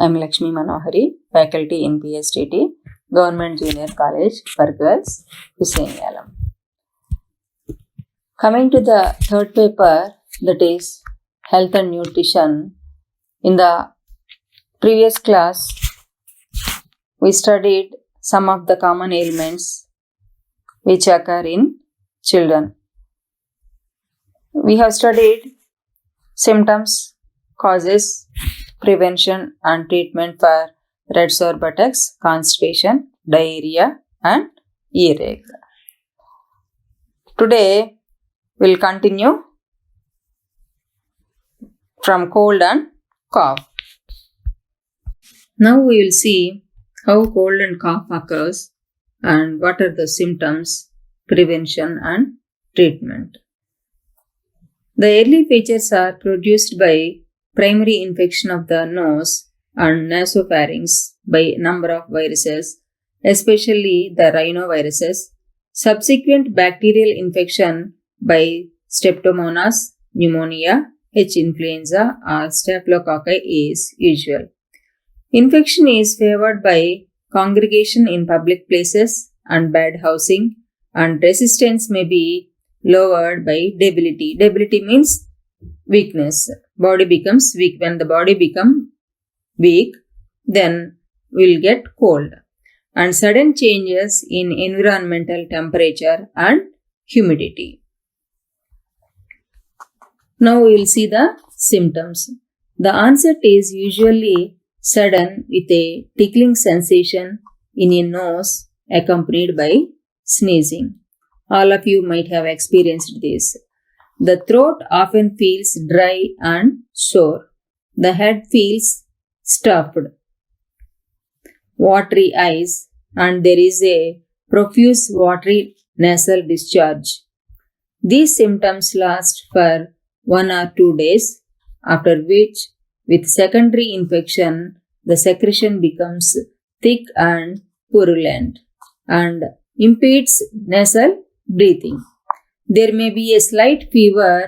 I am Lakshmi Manohari, faculty in PSTT, Government Junior College for Girls, Hussainiyalam. Coming to the third paper, that is Health and Nutrition. In the previous class, we studied some of the common ailments which occur in children. We have studied symptoms, causes, prevention and treatment for red sore buttocks, constipation, diarrhea and earache. Today we'll continue from cold and cough. Now we will see how cold and cough occurs and what are the symptoms, prevention and treatment. The early features are produced by primary infection of the nose and nasopharynx by a number of viruses, especially the rhinoviruses, subsequent bacterial infection by Streptomonas, pneumonia, H. influenza or staphylococci is usual. Infection is favored by congregation in public places and bad housing, and resistance may be lowered by debility. Debility means weakness. Body becomes weak. When the body becomes weak, then we'll get cold. And sudden changes in environmental temperature and humidity. Now we will see the symptoms. The onset is usually sudden with a tickling sensation in a nose accompanied by sneezing. All of you might have experienced this. The throat often feels dry and sore. The head feels stuffed, watery eyes, and there is a profuse watery nasal discharge. These symptoms last for 1 or 2 days, after which, with secondary infection, the secretion becomes thick and purulent and impedes nasal breathing. There may be a slight fever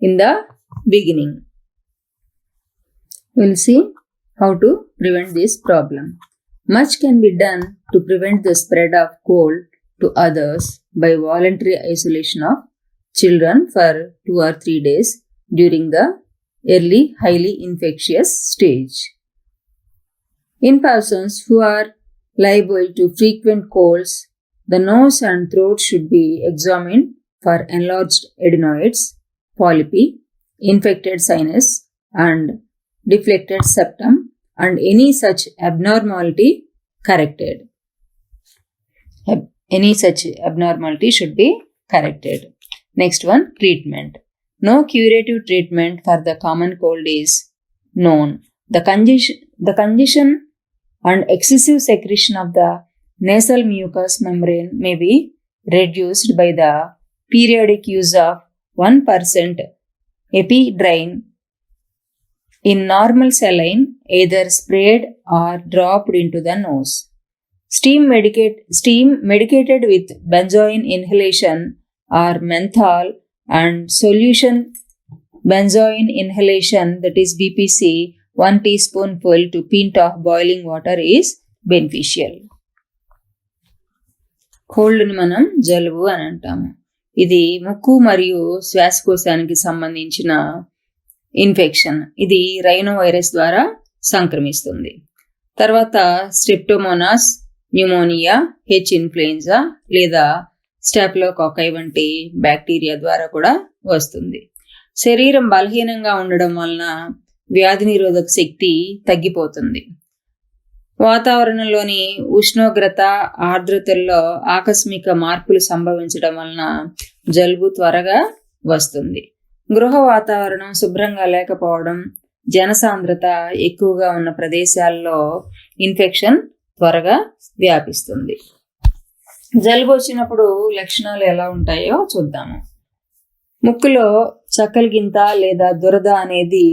in the beginning. We'll see how to prevent this problem. Much can be done to prevent the spread of cold to others by voluntary isolation of children for 2 or 3 days during the early highly infectious stage. In persons who are liable to frequent colds, the nose and throat should be examined for enlarged adenoids, polypi, infected sinus and deflected septum, and any such abnormality corrected. Any such abnormality should be corrected. Next one, treatment. No curative treatment for the common cold is known. The congestion and excessive secretion of the nasal mucous membrane may be reduced by the periodic use of 1% epidrain in normal saline, either sprayed or dropped into the nose. Steam medicated with benzoin inhalation or menthol and solution benzoin inhalation, that is BPC, 1 teaspoonful to pint of boiling water is beneficial. కోల్డ్ని మనం జలుబు అని అంటాము. ఇది ముక్కు మరియు శ్వాసకోశానికి సంబంధించిన infection. ఇది rhino virus ద్వారా సంక్రమిస్తుంది. తర్వాత స్ట్రెప్టోమోనాస్, న్యూమోనియా, హెచ్ ఇన్ఫ్లుయెంజా లేదా స్టాఫిలోకాకై వంటి బ్యాక్టీరియా ద్వారా కూడా వస్తుంది. శరీరం బలహీనంగా ఉండడం వలన వ్యాధి నిరోధక శక్తి తగ్గిపోతుంది. వాతావరణంలోని ఉష్ణోగ్రత, ఆర్ద్రతల్లో ఆకస్మిక మార్పులు సంభవించడం వలన జలుబు త్వరగా వస్తుంది. గృహ వాతావరణం శుభ్రంగా లేకపోవడం, జనసాంద్రత ఎక్కువగా ఉన్న ప్రదేశాల్లో ఇన్ఫెక్షన్ త్వరగా వ్యాపిస్తుంది. జలుబు వచ్చినప్పుడు లక్షణాలు ఎలా ఉంటాయో చూద్దాము. ముక్కులో చక్కలిగింత లేదా దురద అనేది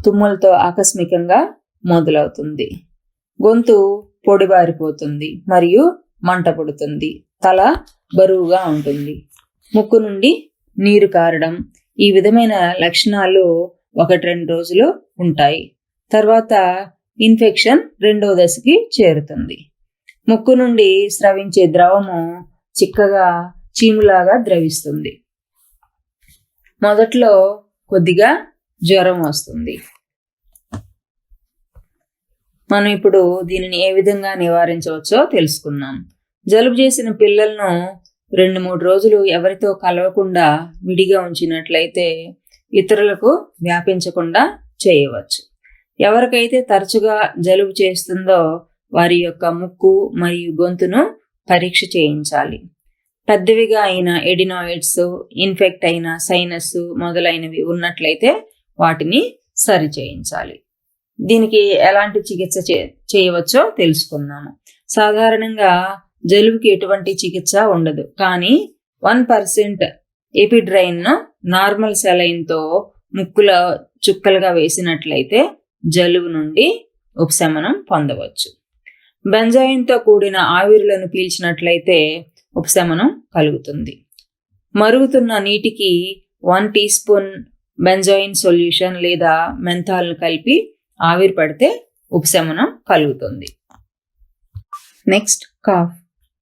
తుమ్ములతో ఆకస్మికంగా మొదలవుతుంది. గొంతు పొడిబారిపోతుంది మరియు మంట పుడుతుంది. తల బరువుగా ఉంటుంది. ముక్కు నుండి నీరు కారడం, ఈ విధమైన లక్షణాలు 1-2 రోజులు ఉంటాయి. తర్వాత ఇన్ఫెక్షన్ రెండో దశకి చేరుతుంది. ముక్కు నుండి స్రవించే ద్రవము చిక్కగా చీములాగా ద్రవిస్తుంది. మొదట్లో కొద్దిగా జ్వరం వస్తుంది. మనం ఇప్పుడు దీనిని ఏ విధంగా నివారించవచ్చో తెలుసుకుందాం. జలుబు చేసిన పిల్లలను 2-3 రోజులు ఎవరితో కలవకుండా విడిగా ఉంచినట్లయితే ఇతరులకు వ్యాపించకుండా చేయవచ్చు. ఎవరికైతే తరచుగా జలుబు చేస్తుందో వారి యొక్క ముక్కు మరియు గొంతును పరీక్ష చేయించాలి. పెద్దవిగా అయిన ఎడినాయిడ్స్, ఇన్ఫెక్ట్ అయిన సైనస్ మొదలైనవి ఉన్నట్లయితే వాటిని సరి చేయించాలి. దీనికి ఎలాంటి చికిత్స చేయవచ్చో తెలుసుకుందాము. సాధారణంగా జలుబుకి ఎటువంటి చికిత్స ఉండదు, కానీ 1% ఎపిడ్రైన్ను నార్మల్ సెలైన్తో ముక్కులో చుక్కలుగా వేసినట్లయితే జలుబు నుండి ఉపశమనం పొందవచ్చు. బెంజాయిన్తో కూడిన ఆవిరులను పీల్చినట్లయితే ఉపశమనం కలుగుతుంది. మరుగుతున్న నీటికి 1 టీ స్పూన్ బెంజాయిన్ సొల్యూషన్ లేదా మెంథాల్ను కలిపి ఆవిరి పడితే ఉపశమనం కలుగుతుంది. Next, cough.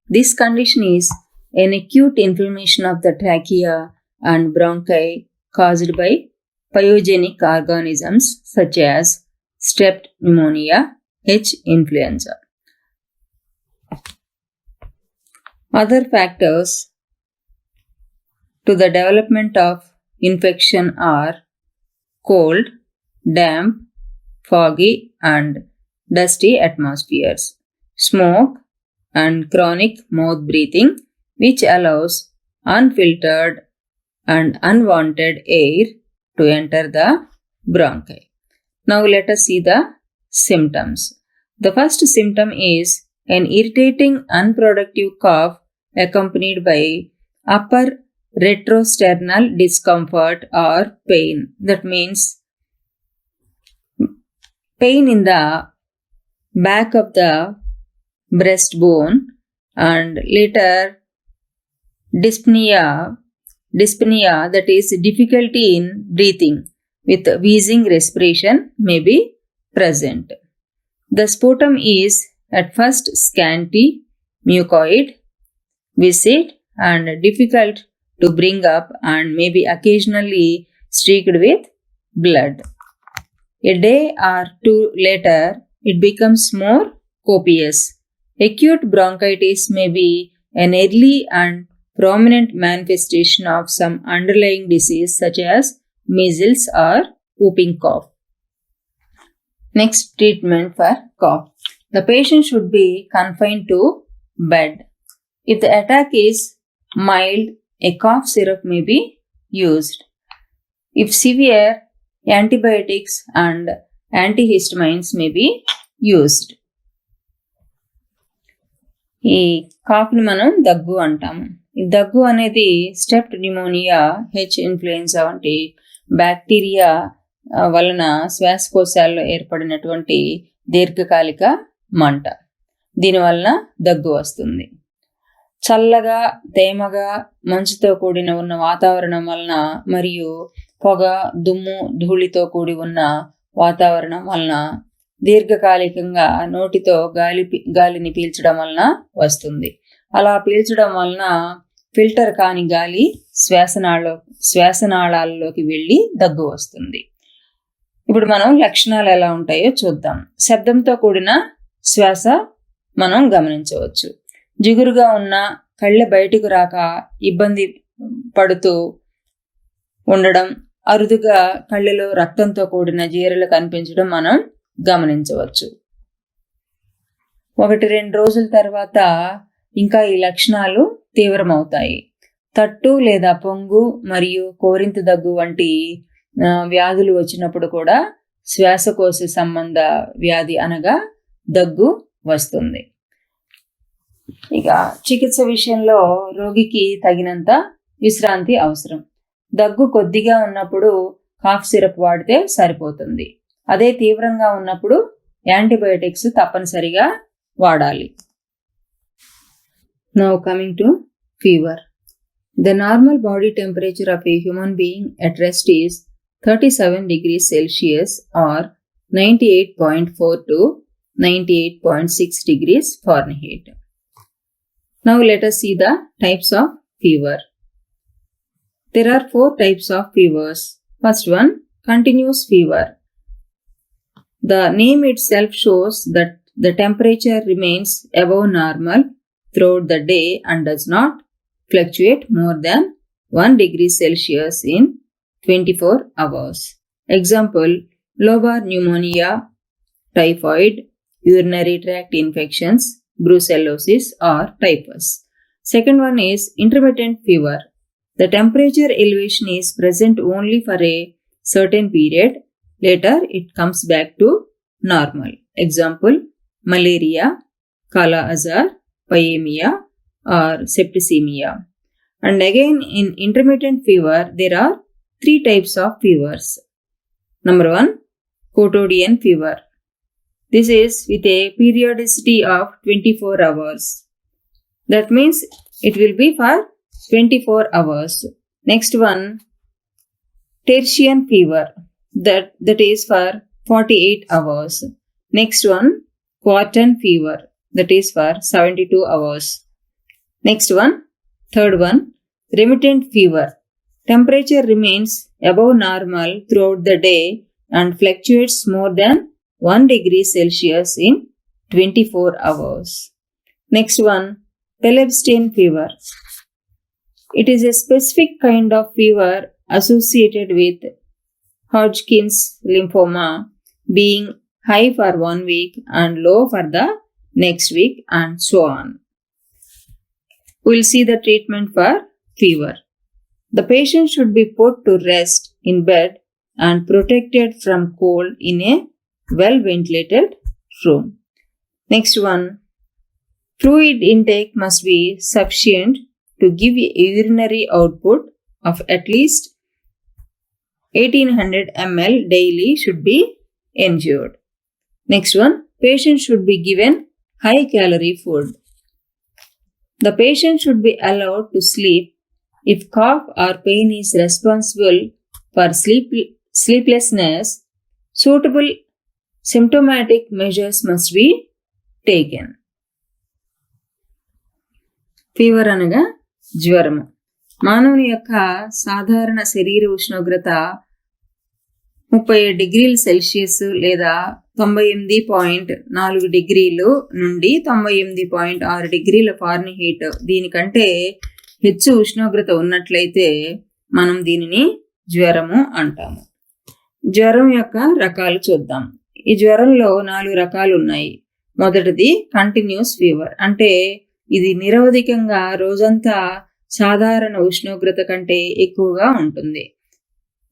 This condition is an acute inflammation of the trachea and bronchi caused by pathogenic organisms such as strep pneumonia, H. influenza. Other factors to the development of infection are cold, damp, foggy and dusty atmospheres, smoke and chronic mouth breathing, which allows unfiltered and unwanted air to enter the bronchi. Now let us see the symptoms. The first symptom is an irritating, unproductive cough accompanied by upper retrosternal discomfort or pain. That means pain in the back of the breastbone, and later dyspnea, that is difficulty in breathing with wheezing respiration may be present. The sputum is at first scanty, mucoid, viscid and difficult to bring up and may be occasionally streaked with blood. A day or two later, it becomes more copious. Acute bronchitis may be an early and prominent manifestation of some underlying disease such as measles or whooping cough. Next, treatment for cough. The patient should be confined to bed. If the attack is mild, a cough syrup may be used. If severe, antibiotics and antihistamines may be used. ఈ కాఫ్ని మనం దగ్గు అంటాము. ఈ దగ్గు అనేది step pneumonia, H influenza వంటి bacteria వలన శ్వాసకోశాల్లో ఏర్పడినటువంటి దీర్ఘకాలిక మంట. దీనివలన దగ్గు వస్తుంది. చల్లగా, తేమగా, మంచుతో కూడిన ఉన్న వాతావరణం వలన మరియు పొగ, దుమ్ము, ధూళితో కూడి ఉన్న వాతావరణం వలన దీర్ఘకాలికంగా నోటితో గాలిని పీల్చడం వలన వస్తుంది. అలా పీల్చడం వలన ఫిల్టర్ కాని గాలి శ్వాసనాళాల్లోకి వెళ్ళి దగ్గు వస్తుంది. ఇప్పుడు మనం లక్షణాలు ఎలా ఉంటాయో చూద్దాం. శబ్దంతో కూడిన శ్వాస మనం గమనించవచ్చు. జిగురుగా ఉన్న, కళ్ళ బయటకు రాక ఇబ్బంది పడుతూ ఉండడం, అరుదుగా కళ్ళలో రక్తంతో కూడిన జీరలు కనిపించడం మనం గమనించవచ్చు. 1-2 రోజుల తర్వాత ఇంకా ఈ లక్షణాలు తీవ్రమవుతాయి. తట్టు లేదా పొంగు మరియు కోరింత దగ్గు వంటి వ్యాధులు వచ్చినప్పుడు కూడా శ్వాసకోశ సంబంధ వ్యాధి అనగా దగ్గు వస్తుంది. ఇక చికిత్స విషయంలో రోగికి తగినంత విశ్రాంతి అవసరం. దగ్గు కొద్దిగా ఉన్నప్పుడు కాఫ్ సిరప్ వాడితే సరిపోతుంది. అదే తీవ్రంగా ఉన్నప్పుడు యాంటీబయోటిక్స్ తప్పనిసరిగా వాడాలి. Now coming to fever. The normal body temperature of a human being at rest is 37 degrees Celsius or 98.4 to 98.6 degrees Fahrenheit. Now let us see the types of fever. There are 4 types of fevers. First one, continuous fever. The name itself shows that the temperature remains above normal throughout the day and does not fluctuate more than 1 degree Celsius in 24 hours. Example, lobar pneumonia, typhoid, urinary tract infections, brucellosis or typhus. Second one is intermittent fever. The temperature elevation is present only for a certain period. Later, it comes back to normal. Example, malaria, kala azar, pyemia or septicemia. And again, in intermittent fever, there are 3 types of fevers. Number 1, quotidian fever. This is with a periodicity of 24 hours. That means it will be for 24 hours. Next one, tertian fever. That is for 48 hours. Next one, quartan fever. That is for 72 hours. Next one, third one, remittent fever. Temperature remains above normal throughout the day and fluctuates more than 1 degree Celsius in 24 hours. Next one, Pelebstian fever. It is a specific kind of fever associated with Hodgkin's lymphoma, being high for 1 week and low for the next week and so on. We will see the treatment for fever. The patient should be put to rest in bed and protected from cold in a well-ventilated room. Next one, fluid intake must be sufficient to give a urinary output of at least 1800 ml daily should be ensured. Next one, patient should be given high-calorie food. The patient should be allowed to sleep if cough or pain is responsible for sleeplessness. Suitable symptomatic measures must be taken. Fever అనగా జ్వరము. మానవుని యొక్క సాధారణ శరీర ఉష్ణోగ్రత 37 డిగ్రీల Celsius లేదా 98.4 డిగ్రీలు నుండి 98.6 డిగ్రీల ఫారెన్హీట్ దీనికంటే హెచ్చు ఉష్ణోగ్రత ఉన్నట్లయితే మనం దీనిని జ్వరము అంటాము. జ్వరం యొక్క రకాలు చూద్దాం. ఈ జ్వరంలో 4 రకాలు ఉన్నాయి. మొదటిది కంటిన్యూస్ ఫీవర్, అంటే ఇది నిరవధికంగా రోజంతా సాధారణ ఉష్ణోగ్రత కంటే ఎక్కువగా ఉంటుంది.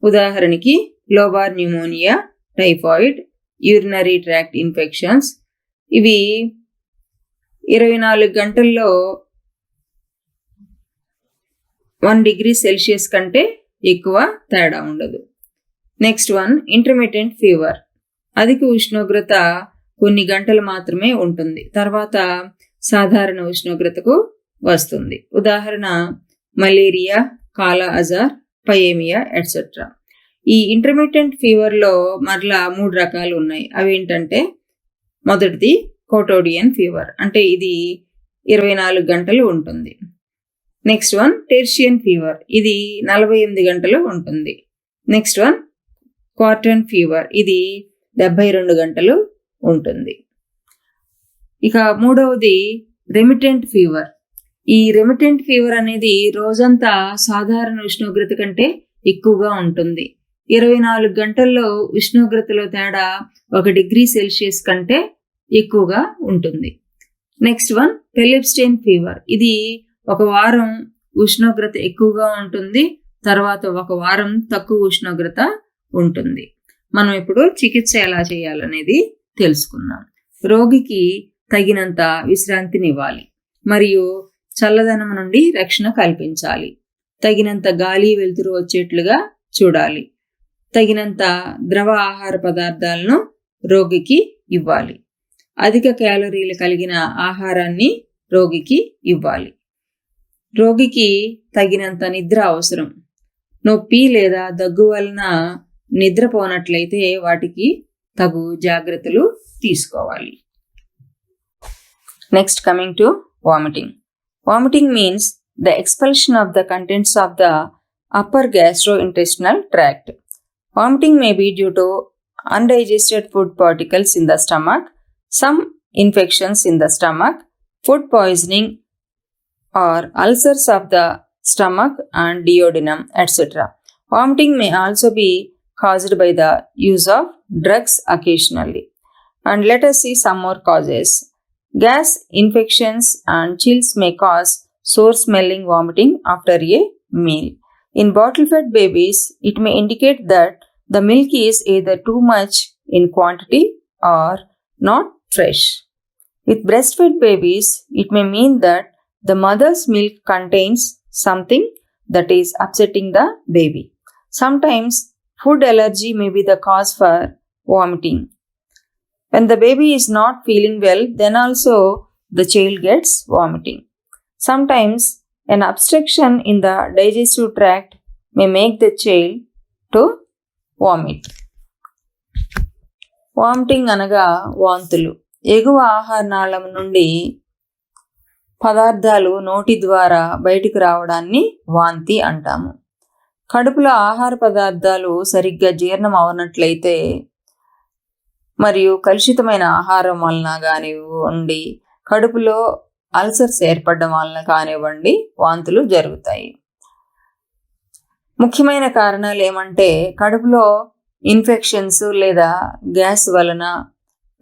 ఉదాహరణకి lobar pneumonia, typhoid, urinary tract infections. ఇవి 24 గంటల్లో 1 డిగ్రీ సెల్సియస్ కంటే ఎక్కువ తేడా ఉండదు. Next one, intermittent fever. అధిక ఉష్ణోగ్రత కొన్ని గంటలు మాత్రమే ఉంటుంది, తర్వాత సాధారణ ఉష్ణోగ్రతకు వస్తుంది. ఉదాహరణ మలేరియా, కాలా అజార్, పయేమియా ఎట్సెట్రా. ఈ ఇంటర్మిటెంట్ ఫీవర్లో మరలా 3 రకాలు ఉన్నాయి. అవేంటంటే మొదటిది కోటోడియన్ ఫీవర్, అంటే ఇది 24 గంటలు ఉంటుంది. నెక్స్ట్ వన్ టెర్షియన్ ఫీవర్, ఇది 48 గంటలు ఉంటుంది. నెక్స్ట్ వన్ క్వార్టన్ ఫీవర్, ఇది 72 గంటలు ఉంటుంది. ఇక మూడవది రెమిటెంట్ ఫీవర్. ఈ రెమిటెంట్ ఫీవర్ అనేది రోజంతా సాధారణ ఉష్ణోగ్రత కంటే ఎక్కువగా ఉంటుంది. 24 గంటల్లో ఉష్ణోగ్రతలో తేడా 1 డిగ్రీ సెల్సియస్ కంటే ఎక్కువగా ఉంటుంది. Next one Pel Ebstein fever. ఇది 1 వారం ఉష్ణోగ్రత ఎక్కువగా ఉంటుంది, తర్వాత 1 వారం తక్కువ ఉష్ణోగ్రత ఉంటుంది. మనం ఇప్పుడు చికిత్స ఎలా చేయాలనేది తెలుసుకుందాం. రోగికి తగినంత విశ్రాంతినివ్వాలి మరియు చల్లదనం నుండి రక్షణ కల్పించాలి. తగినంత గాలి వెలుతురు వచ్చేట్లుగా చూడాలి. తగినంత ద్రవ ఆహార పదార్థాలను రోగికి ఇవ్వాలి. అధిక క్యాలరీలు కలిగిన ఆహారాన్ని రోగికి ఇవ్వాలి. రోగికి తగినంత నిద్ర అవసరం. నొప్పి లేదా దగ్గు వలన నిద్రపోనట్లయితే వాటికి తగు జాగ్రత్తలు తీసుకోవాలి. Next coming to vomiting. Vomiting means the expulsion of the contents of the upper gastrointestinal tract. Vomiting may be due to undigested food particles in the stomach, some infections in the stomach, food poisoning, or ulcers of the stomach and duodenum, etc. Vomiting may also be caused by the use of drugs occasionally. And let us see some more causes. Gas infections and chills may cause sore smelling vomiting after a meal. In bottle-fed babies, it may indicate that the milk is either too much in quantity or not fresh. With breastfed babies, it may mean that the mother's milk contains something that is upsetting the baby. Sometimes, food allergy may be the cause for vomiting. When the baby is not feeling well, then also the child gets vomiting. Sometimes, an obstruction in the digestive tract may make the child to vomit. Vomiting అనగా వాంతులు. ఎగువ ఆహార నాళం నుండి పదార్థాలు నోటి ద్వారా బయటికి రావడాన్ని వాంతి అంటాము. కడుపులో ఆహార పదార్థాలు సరిగ్గా జీర్ణం అవనట్లయితే మరియు కలుషితమైన ఆహారం వలన కానివ్వండి, కడుపులో అల్సర్స్ ఏర్పడడం వలన కానివ్వండి వాంతులు జరుగుతాయి. ముఖ్యమైన కారణాలు ఏమంటే కడుపులో ఇన్ఫెక్షన్స్ లేదా గ్యాస్ వలన,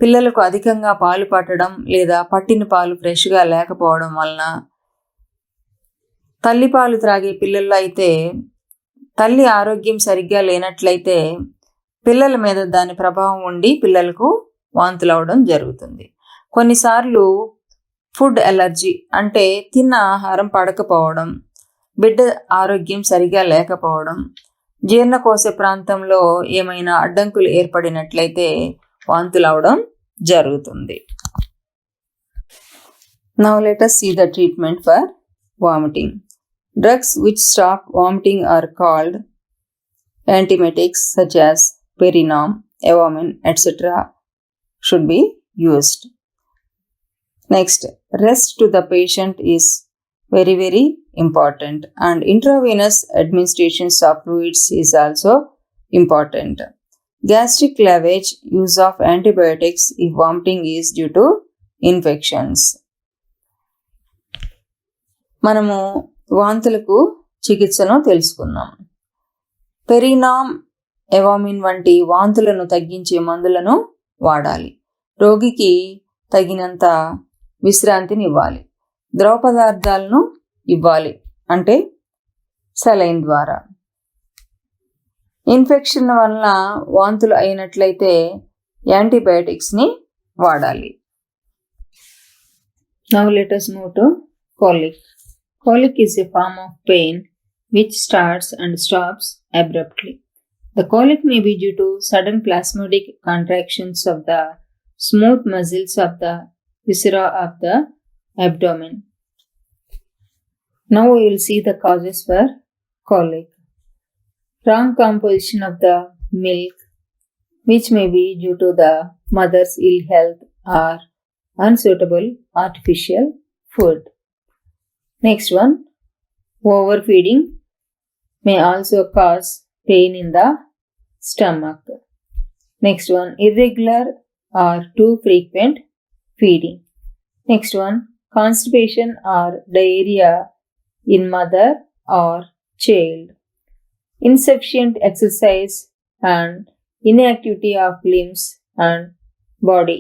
పిల్లలకు అధికంగా పాలు పట్టడం లేదా పట్టిన పాలు ఫ్రెష్గా లేకపోవడం వలన, తల్లిపాలు త్రాగే పిల్లల్లో అయితే తల్లి ఆరోగ్యం సరిగ్గా లేనట్లయితే పిల్లల మీద దాని ప్రభావం ఉండి పిల్లలకు వాంతులు అవడం జరుగుతుంది. కొన్నిసార్లు ఫుడ్ ఎలర్జీ అంటే తిన్న ఆహారం పడకపోవడం, బిడ్డ ఆరోగ్యం సరిగా లేకపోవడం, జీర్ణకోశ ప్రాంతంలో ఏమైనా అడ్డంకులు ఏర్పడినట్లయితే వాంతులు అవడం జరుగుతుంది. Now let us see the treatment for vomiting. Drugs which stop vomiting are called antiemetics such as Perinom, Evomin, etc. should be used. Next, rest to the patient is very important, and intravenous administrations of fluids is also important. Gastric lavage, use of antibiotics if vomiting is due to infections. మనము వాంతులకు చికిత్సను తెలుసుకున్నాం. పెరినామ్, ఎవామిన్ వంటి వాంతులను తగ్గించే మందులను వాడాలి. రోగికి తగినంత విశ్రాంతిని ఇవ్వాలి. ద్రవ పదార్థాలను ఇవ్వాలి, అంటే సెలైన్ ద్వారా. ఇన్ఫెక్షన్ వలన వాంతులు అయినట్లయితే యాంటీబయాటిక్స్ని వాడాలి. Now let us move to colic. Colic is a form of pain which starts and stops abruptly. The colic may be due to sudden spasmodic contractions of the smooth muscles of the viscera of the abdomen. Now we will see the causes for colic. Wrong composition of the milk, which may be due to the mother's ill health or unsuitable artificial food. Next one, overfeeding may also cause pain in the stomach. Next one, irregular or too frequent feeding. Next one, constipation or diarrhea in mother or child. Insufficient exercise and inactivity of limbs and body.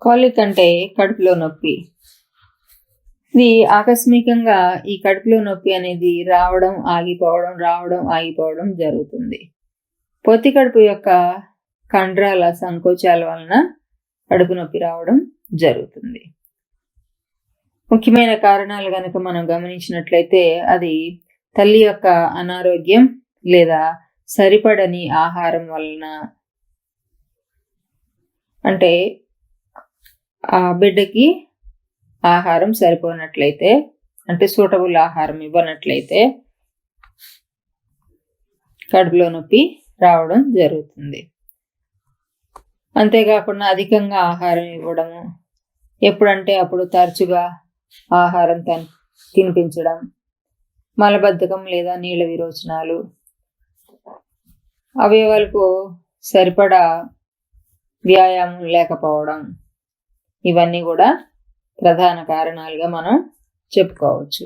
కాలిక్ అంటే కడుపులో నొప్పి. ఇది ఆకస్మికంగా ఈ కడుపులో నొప్పి అనేది రావడం ఆగిపోవడం జరుగుతుంది. పొత్తి కడుపు యొక్క కండరాల సంకోచాల వలన కడుపు నొప్పి రావడం జరుగుతుంది. ముఖ్యమైన కారణాలు కనుక మనం గమనించినట్లయితే అది తల్లి యొక్క అనారోగ్యం లేదా సరిపడని ఆహారం వలన, అంటే ఆ బిడ్డకి ఆహారం సరిపోనట్లయితే, అంటే సూటబుల్ ఆహారం ఇవ్వనట్లయితే కడుపులో నొప్పి రావడం జరుగుతుంది. అంతేకాకుండా అధికంగా ఆహారం ఇవ్వడము, ఎప్పుడంటే అప్పుడు తరచుగా ఆహారం తినిపించడం, మలబద్ధకం లేదా నీళ్ళ విరోచనాలు, అవయవాలకు సరిపడా వ్యాయామం లేకపోవడం, ఇవన్నీ కూడా ప్రధాన కారణాలుగా మనం చెప్పుకోవచ్చు.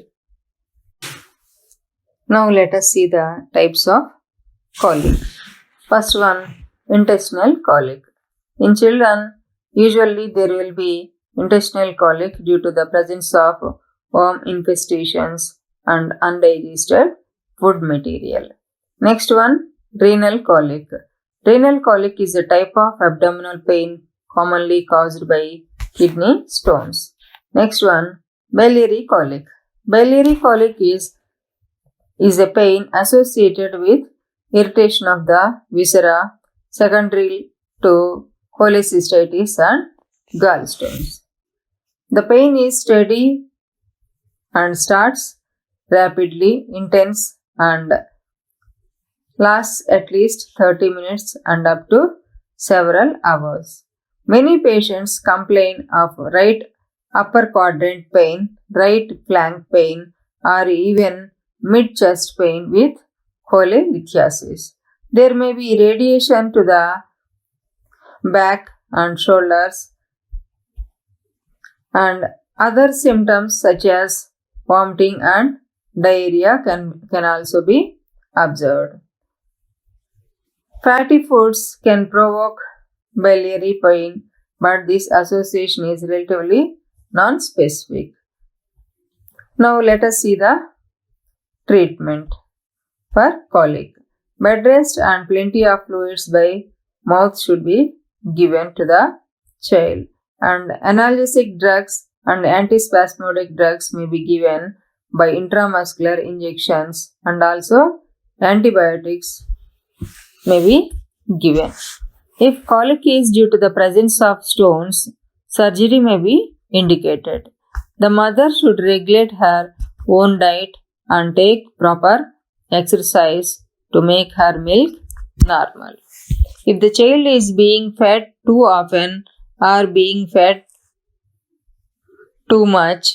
Now let us see the types of colic. First one, intestinal colic. In children, usually there will be intestinal colic due to the presence of worm infestations and undigested food material. Next one, renal colic. Renal colic is a type of abdominal pain commonly caused by kidney stones. Next one, biliary colic. Biliary colic is a pain associated with irritation of the viscera secondary to cholecystitis and gallstones. The pain is steady and starts rapidly, intense, and lasts at least 30 minutes and up to several hours. Many patients complain of right upper quadrant pain, right flank pain, or even mid-chest pain with cholelithiasis. There may be radiation to the back and shoulders, and other symptoms such as vomiting and diarrhea can also be observed. Fatty foods can provoke biliary pain, but this association is relatively non-specific. Now let us see the treatment for colic. Bed rest and plenty of fluids by mouth should be given to the child, and analgesic drugs and antispasmodic drugs may be given by intramuscular injections, and also antibiotics may be given. If colic is due to the presence of stones, surgery may be indicated. The mother should regulate her own diet and take proper exercise to make her milk normal. If the child is being fed too often or being fed too much,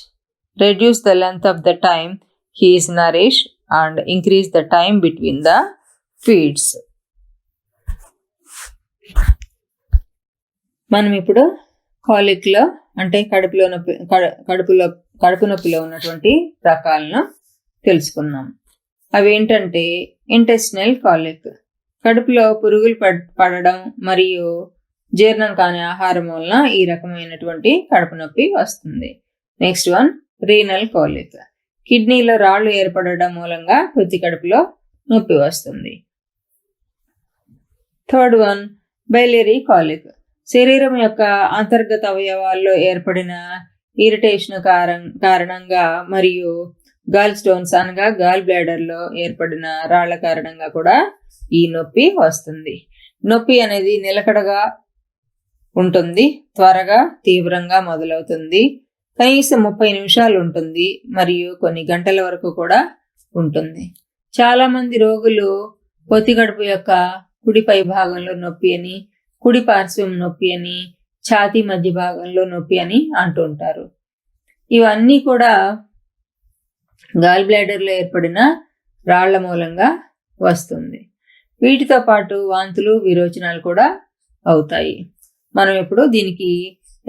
reduce the length of the time he is nourished and increase the time between the feeds. మనం ఇప్పుడు కాలిక్లో అంటే కడుపు నొప్పిలో ఉన్నటువంటి రకాలను తెలుసుకుందాం. అవి ఏంటంటే intestinal కాలిక్, కడుపులో పురుగులు పడడం మరియు జీర్ణం కాని ఆహారం వలన ఈ రకమైనటువంటి కడుపు నొప్పి వస్తుంది. నెక్స్ట్ వన్, రీనల్ కాలిక్, కిడ్నీలో రాళ్లు ఏర్పడడం మూలంగా ప్రతి కడుపులో నొప్పి వస్తుంది. థర్డ్ వన్, బైలియరీ కాలిక్, శరీరం యొక్క అంతర్గత అవయవాల్లో ఏర్పడిన ఇరిటేషన్ కారణంగా మరియు గాల్ స్టోన్స్ అనగా గాల్ బ్లాడర్లో ఏర్పడిన రాళ్ల కారణంగా కూడా ఈ నొప్పి వస్తుంది. నొప్పి అనేది నిలకడగా ఉంటుంది, త్వరగా తీవ్రంగా మొదలవుతుంది, కనీసం 30 నిమిషాలు ఉంటుంది మరియు కొన్ని గంటల వరకు కూడా ఉంటుంది. చాలామంది రోగులు పొత్తికడుపు యొక్క కుడి పై భాగంలో నొప్పి అని, కుడి పార్శ్వం నొప్పి అని, ఛాతీ మధ్య భాగంలో నొప్పి అని అంటుంటారు. ఇవన్నీ కూడా గాల్ బ్లాడర్లో ఏర్పడిన రాళ్ల మూలంగా వస్తుంది. వీటితో పాటు వాంతులు, విరోచనాలు కూడా అవుతాయి. మనం ఇప్పుడు దీనికి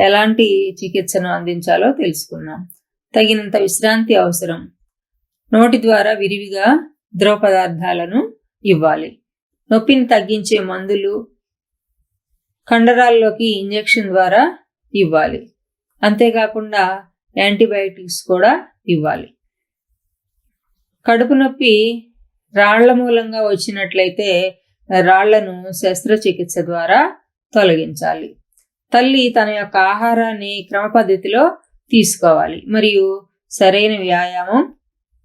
ఎలాంటి చికిత్సను అందించాలో తెలుసుకున్నాం. తగినంత విశ్రాంతి అవసరం. నోటి ద్వారా విరివిగా ద్రవ పదార్థాలను ఇవ్వాలి. నొప్పిని తగ్గించే మందులు కండరాల్లోకి ఇంజెక్షన్ ద్వారా ఇవ్వాలి. అంతేకాకుండా యాంటీబయాటిక్స్ కూడా ఇవ్వాలి. కడుపు నొప్పి రాళ్ల మూలంగా వచ్చినట్లయితే రాళ్లను శస్త్రచికిత్స ద్వారా తొలగించాలి. తల్లి తన యొక్క ఆహారాన్ని క్రమ పద్ధతిలో తీసుకోవాలి మరియు సరైన వ్యాయామం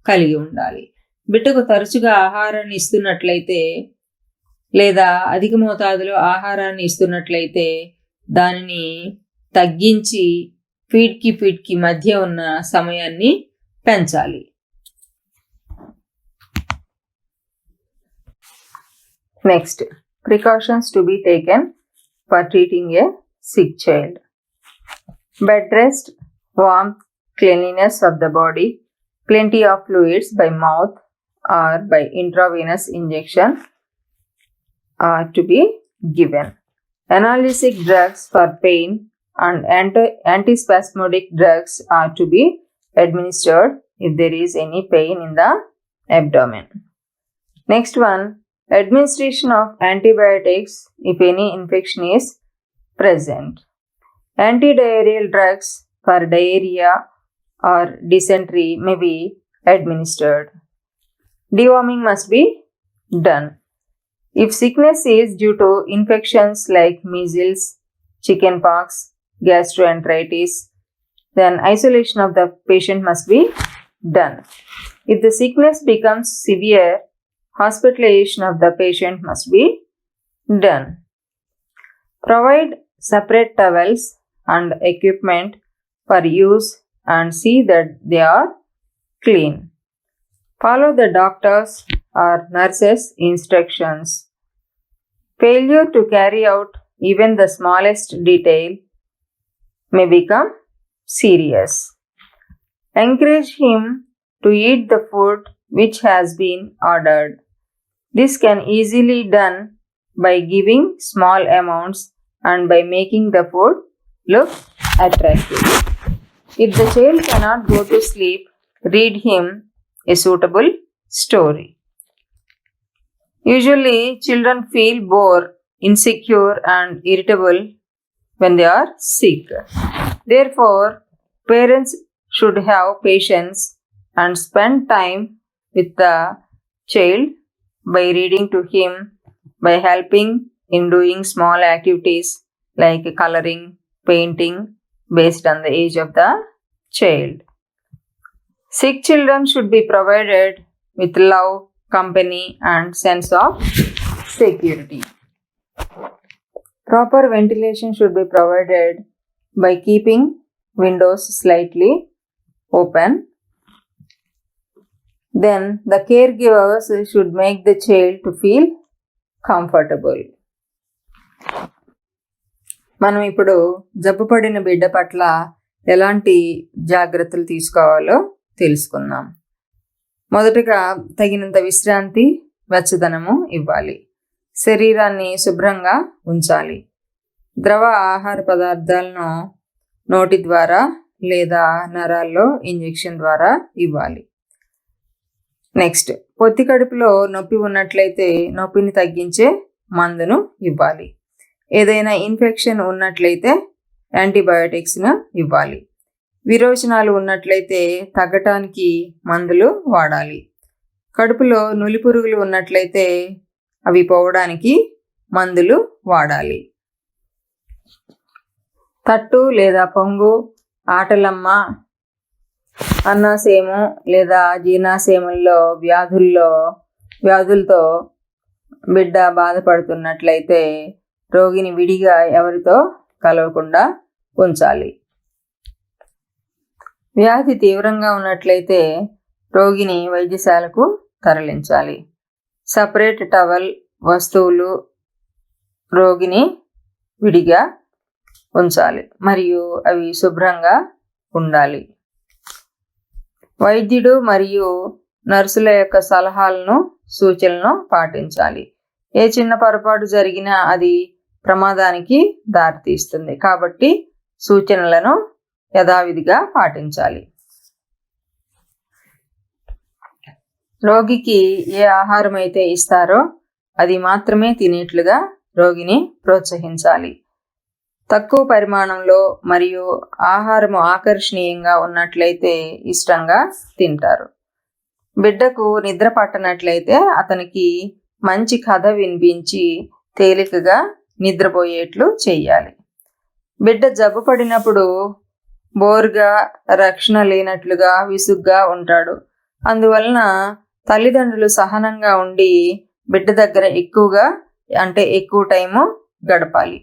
కలిగి ఉండాలి. బిడ్డకు తరచుగా ఆహారాన్ని ఇస్తున్నట్లయితే లేదా అధిక మోతాదులో ఆహారాన్ని ఇస్తున్నట్లయితే దానిని తగ్గించి ఫీడ్కి మధ్య ఉన్న సమయాన్ని పెంచాలి. Next, precautions to be taken for treating a sick child. Bed rest, warmth, cleanliness of the body, plenty of fluids by mouth or by intravenous injection are to be given. Analgesic drugs for pain and antispasmodic drugs are to be administered if there is any pain in the abdomen. Next one, administration of antibiotics if any infection is present. Antidiarrheal drugs for diarrhea or dysentery may be administered. Deworming must be done. If sickness is due to infections like measles, chickenpox, gastroenteritis, then isolation of the patient must be done. If the sickness becomes severe, hospitalization of the patient must be done. Provide separate towels and equipment for use and see that they are clean. Follow the doctor's or nurse's instructions. Failure to carry out even the smallest detail may become serious. Encourage him to eat the food which has been ordered. This can easily be done by giving small amounts and by making the food look attractive. If the child cannot go to sleep, read him a suitable story. Usually, children feel bored, insecure, and irritable when they are sick. Therefore, parents should have patience and spend time with the child by reading to him, by helping in doing small activities like coloring, painting, based on the age of the child. Sick children should be provided with love, company, and sense of security. Proper ventilation should be provided by keeping windows slightly open. Then the caregivers should make the child to feel comfortable. మనం ఇప్పుడు జబ్బుపడిన బిడ్డ పట్ల ఎలాంటి జాగ్రత్తలు తీసుకోవాలో తెలుసుకుందాం. మొదటగా తగినంత విశ్రాంతి, వెచ్చదనము ఇవ్వాలి. శరీరాన్ని శుభ్రంగా ఉంచాలి. ద్రవ ఆహార పదార్థాలను నోటి ద్వారా లేదా నరాల్లో ఇంజెక్షన్ ద్వారా ఇవ్వాలి. నెక్స్ట్, పొత్తి కడుపులో నొప్పి ఉన్నట్లయితే నొప్పిని తగ్గించే మందును ఇవ్వాలి. ఏదైనా ఇన్ఫెక్షన్ ఉన్నట్లయితే యాంటీబయోటిక్స్ను ఇవ్వాలి. విరోచనాలు ఉన్నట్లయితే తగ్గటానికి మందులు వాడాలి. కడుపులో నులిపురుగులు ఉన్నట్లయితే అవి పోవడానికి మందులు వాడాలి. తట్టు లేదా పొంగు, ఆటలమ్మ, అన్నాశయము లేదా జీర్ణాశయముల్లో వ్యాధులతో బిడ్డ బాధపడుతున్నట్లయితే రోగిని విడిగా ఎవరితో కలవకుండా ఉంచాలి. వ్యాధి తీవ్రంగా ఉన్నట్లయితే రోగిని వైద్యశాలకు తరలించాలి. సపరేట్ టవల్, వస్తువులు రోగిని విడిగా ఉంచాలి మరియు అవి శుభ్రంగా ఉండాలి. వైద్యుడు మరియు నర్సుల యొక్క సలహాలను, సూచనలను పాటించాలి. ఏ చిన్న పొరపాటు జరిగినా అది ప్రమాదానికి దారితీస్తుంది కాబట్టి సూచనలను యథావిధిగా పాటించాలి. రోగికి ఏ ఆహారం అయితే ఇస్తారో అది మాత్రమే తినేట్లుగా రోగిని ప్రోత్సహించాలి. తక్కువ పరిమాణంలో మరియు ఆహారము ఆకర్షణీయంగా ఉన్నట్లయితే ఇష్టంగా తింటారు. బిడ్డకు నిద్ర పట్టనట్లయితే అతనికి మంచి కథ వినిపించి తేలికగా నిద్రపోయేట్లు చేయాలి. బిడ్డ జబ్బు పడినప్పుడు బోర్గా, రక్షణ లేనట్లుగా, విసుగ్గా ఉంటాడు. అందువలన తల్లిదండ్రులు సహనంగా ఉండి బిడ్డ దగ్గర ఎక్కువ టైము గడపాలి.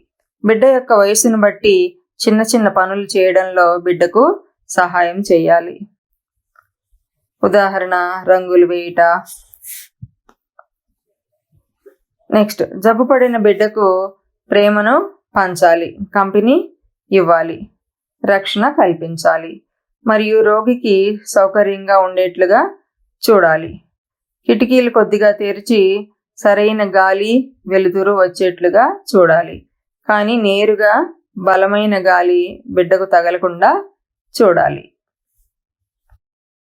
బిడ్డ యొక్క వయసును బట్టి చిన్న చిన్న పనులు చేయడంలో బిడ్డకు సహాయం చేయాలి. ఉదాహరణ, రంగులు వేయుట, నెక్స్ట్, జబ్బు పడిన బిడ్డకు ప్రేమను పంచాలి, కంపెనీ ఇవ్వాలి, రక్షణ కల్పించాలి మరియు రోగికి సౌకర్యంగా ఉండేట్లుగా చూడాలి. కిటికీలు కొద్దిగా తెరిచి సరైన గాలి వెలుతురు వచ్చేట్లుగా చూడాలి, కానీ నేరుగా బలమైన గాలి బిడ్డకు తగలకుండా చూడాలి.